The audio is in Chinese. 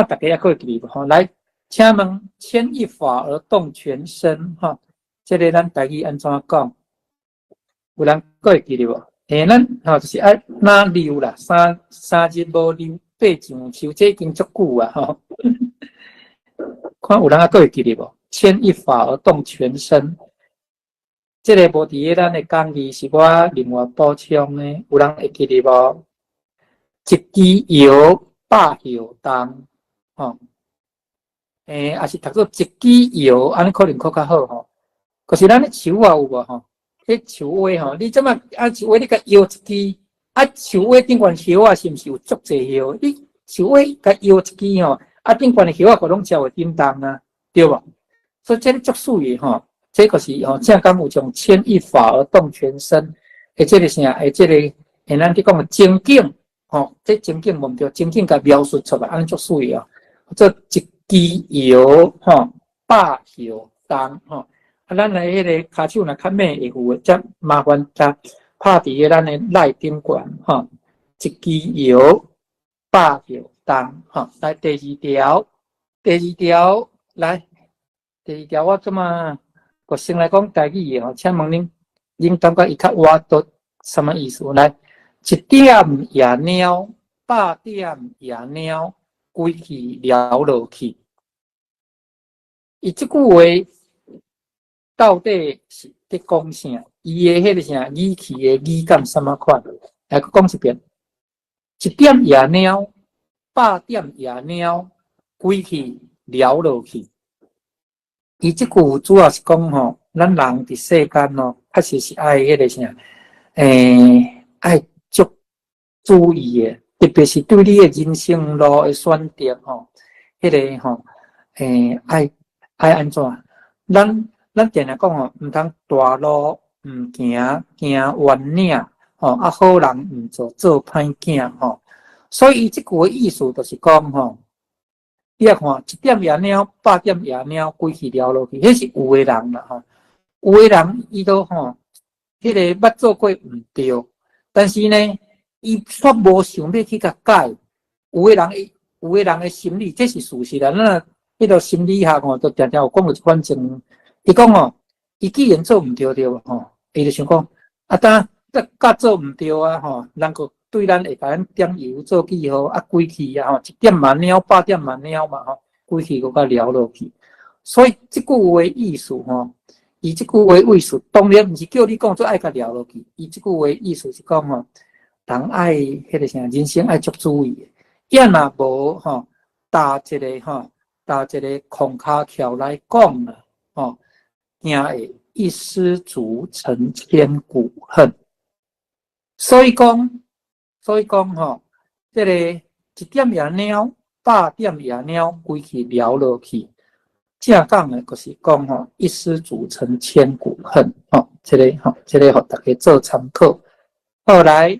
大家也可以记无？来，请问牵一发而动全身，这个咱台语安怎讲？有人可会记得无？咱就是爱哪溜啦，三日无溜，八上秋，这已经足久啊，看有人还可会记得无？牵一发而动全身，这个无伫咱的讲义是我另外补充的，有人会记得无？一枝摇，百摇动，也是读做一枝摇，安尼可能较好可是咱的树啊有无迄树蛙你即马树蛙你甲摇一支，树蛙顶悬叶啊是毋是有足侪叶？你树蛙甲摇一支顶悬的叶啊，可拢照会叮当啊，对无？所以这个足水的这个是正讲有种牵一发而动全身，这个啥？这个咱伫讲的情景，这情景无对，情景甲描述出来，安尼足水这一枝摇百摇动咱的迄个骹手若较慢会有，则麻烦甲拍伫咱的内顶悬一枝摇百摇动来第二条来。第二条我我先来讲台语请问恁感觉伊较活脱什么意思？来，一点夜鸟，百点夜鸟，归去了落去。伊即句话到底是伫讲啥？伊的迄个啥语气的语感什么款？来讲一遍，一点夜鸟，百点夜鸟，归去了落去。伊即句主要是讲咱人伫世间确实是爱迄个啥，爱足注意的，特别是对你的人生路的选择迄个爱安怎？咱定定讲毋通大路毋行，行弯岭好人毋做歹囝所以伊即句的意思就是讲你啊看，一点夜鸟，百点夜鸟，归去了落去，迄是有的人啦有的人伊都迄个捌做过毋对，但是呢，伊却无想要去甲改。有的人的心理，这是事实啦。咱迄个心理学都常常有讲过一款情，伊讲伊既然做毋对伊就想讲甲做毋对人个。对咱会甲咱点油做记号归去一点万鸟，百点万鸟嘛归去搁甲了落去。所以即句话意思伊即句话意思当然毋是叫你讲做爱甲了落去，伊即句话意思是讲人爱迄个啥人生爱足注意的，也若无搭一个空骹桥来讲啦惊会一失足成千古恨。所以讲这个一点夜鸟，百点夜鸟，归去了落去。正讲的就是讲一失足成千古恨这个互大家做参考。后来